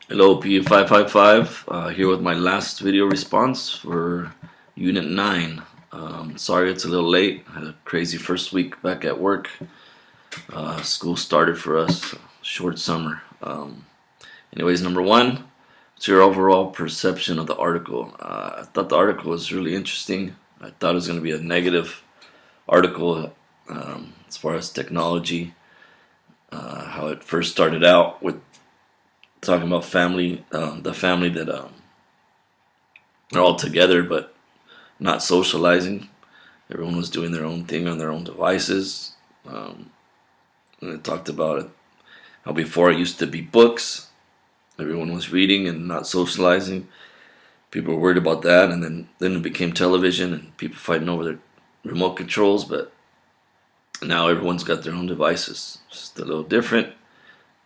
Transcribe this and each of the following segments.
Hello, PE555, here with my last video response for Unit 9. Sorry it's a little late. I had a crazy first week back at work. School started for us, short summer. Anyways, number one, what's your overall perception of the article? I thought the article was really interesting. I thought it was going to be a negative article as far as technology, how it first started out with talking about family, the family that they're all together but not socializing. Everyone was doing their own thing on their own devices. And it talked about it, how before it used to be books. Everyone was reading and not socializing. People were worried about that, and then it became television and people fighting over their remote controls. But now everyone's got their own devices. It's just a little different,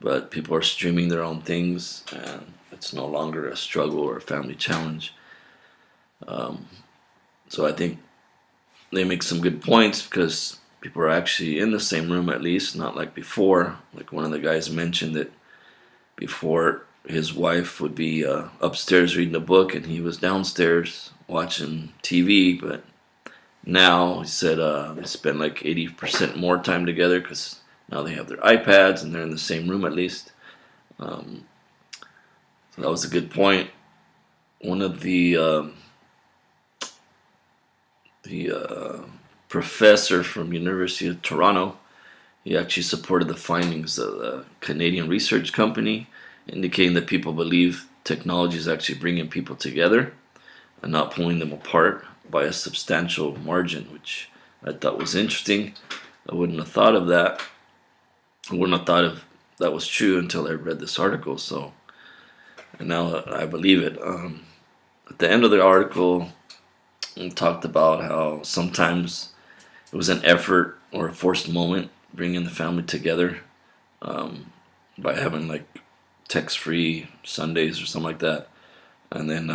but people are streaming their own things, and it's no longer a struggle or a family challenge. So I think they make some good points because people are actually in the same room, at least, not like before. Like one of the guys mentioned that before his wife would be upstairs reading a book and he was downstairs watching TV, but now he said they spend like 80% more time together because now they have their iPads and they're in the same room at least. So that was a good point. One of the professor from University of Toronto, he actually supported the findings of the Canadian research company, indicating that people believe technology is actually bringing people together and not pulling them apart by a substantial margin, which I thought was interesting. I wouldn't have thought of that. I wouldn't have thought of that was true until I read this article. So, and now I believe it. At the end of the article, it talked about how sometimes it was an effort or a forced moment bringing the family together by having like text-free Sundays or something like that. And then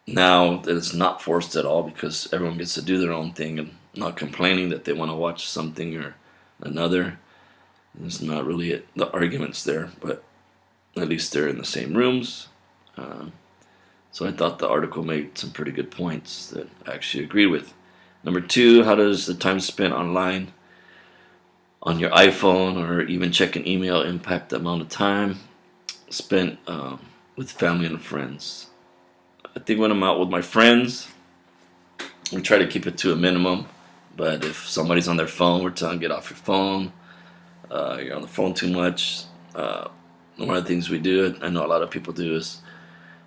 now that it's not forced at all because everyone gets to do their own thing and not complaining that they want to watch something or another. There's not really the arguments there, but at least they're in the same rooms. So I thought the article made some pretty good points that I actually agreed with. Number two, how does the time spent online on your iPhone or even checking email impact the amount of time spent with family and friends? I think when I'm out with my friends, we try to keep it to a minimum. But if somebody's on their phone, we're telling them get off your phone. You're on the phone too much. One of the things we do, I know a lot of people do, is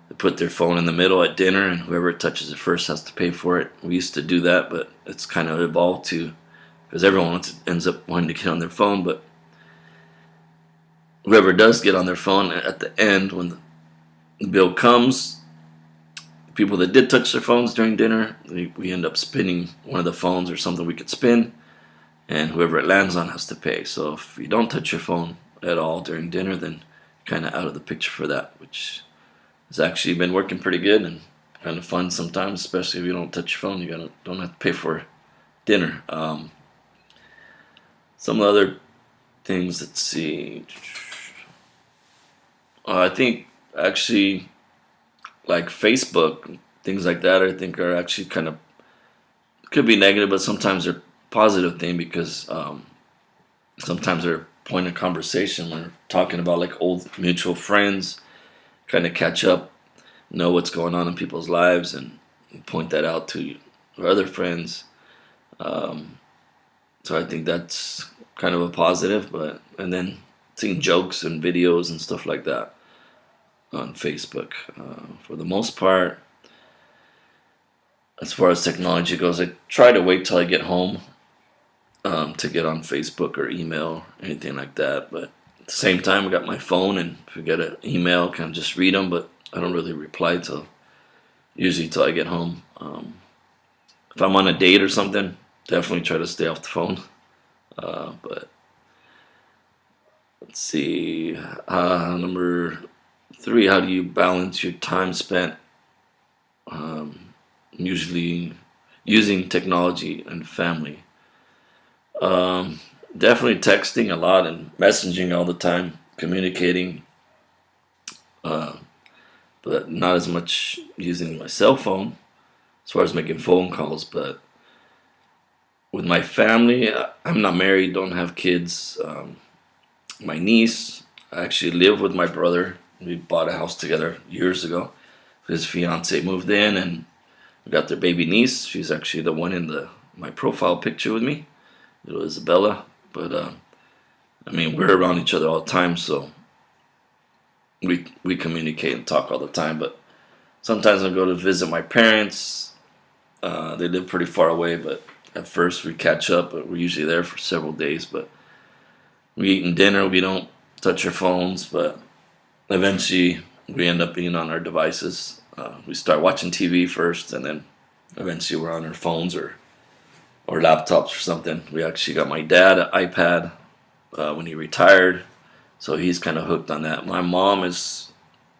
they put their phone in the middle at dinner, and whoever touches it first has to pay for it. We used to do that, but it's kind of evolved to, because everyone ends up wanting to get on their phone, but whoever does get on their phone at the end, when the bill comes, people that did touch their phones during dinner, we end up spinning one of the phones or something we could spin, and whoever it lands on has to pay. So if you don't touch your phone at all during dinner, then you're kind of out of the picture for that, which has actually been working pretty good and kind of fun sometimes, especially if you don't touch your phone. You don't have to pay for dinner. Some other things, let's see. I think actually like Facebook, things like that, I think are actually kind of, could be negative, but sometimes they're positive thing because sometimes they're a point of conversation when we're talking about like old mutual friends, kind of catch up, know what's going on in people's lives, and point that out to our other friends. So I think that's kind of a positive. And then seeing jokes and videos and stuff like that on Facebook. For the most part, as far as technology goes, I try to wait till I get home to get on Facebook or email, anything like that. But at the same time, I got my phone, and if I get an email, I can just read them, but I don't really reply usually till I get home. If I'm on a date or something, definitely try to stay off the phone. But let's see, number three, how do you balance your time spent usually using technology and family? Definitely texting a lot and messaging all the time, communicating uh, but not as much using my cell phone as far as making phone calls. But with my family, I'm not married, don't have kids. My niece, I actually live with my brother. We bought a house together years ago. His fiance moved in, and we got their baby niece. She's actually the one in my profile picture with me, little Isabella. But I mean, we're around each other all the time, so we communicate and talk all the time. But sometimes I go to visit my parents. They live pretty far away, but at first we catch up. But we're usually there for several days. But we eating dinner. We don't touch our phones, but eventually we end up being on our devices. We start watching TV first, and then eventually we're on our phones or laptops or something. We actually got my dad an iPad when he retired, so he's kind of hooked on that. My mom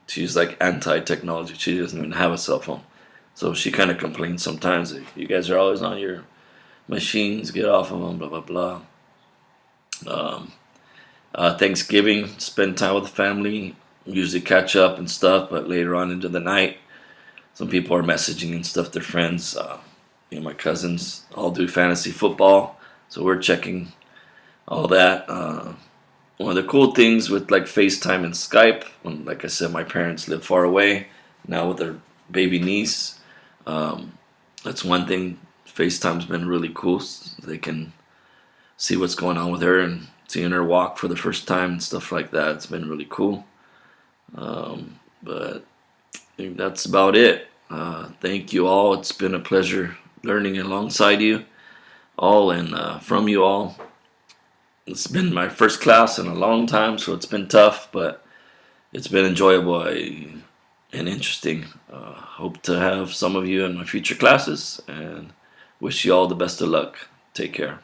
she's like anti-technology. She doesn't even have a cell phone, so she kind of complains sometimes. Like, you guys are always on your machines. Get off of them. Blah blah blah. Thanksgiving, spend time with the family. Usually catch up and stuff, but later on into the night, some people are messaging and stuff. Their friends, my cousins all do fantasy football, so we're checking all that. One of the cool things with like FaceTime and Skype, when, like I said, my parents live far away. Now with their baby niece, that's one thing. FaceTime's been really cool. So they can see what's going on with her and seeing her walk for the first time and stuff like that. It's been really cool. But I think that's about it. Thank you all. It's been a pleasure learning alongside you all and from you all. It's been my first class in a long time, so it's been tough, but it's been enjoyable and interesting. Hope to have some of you in my future classes and wish you all the best of luck. Take care.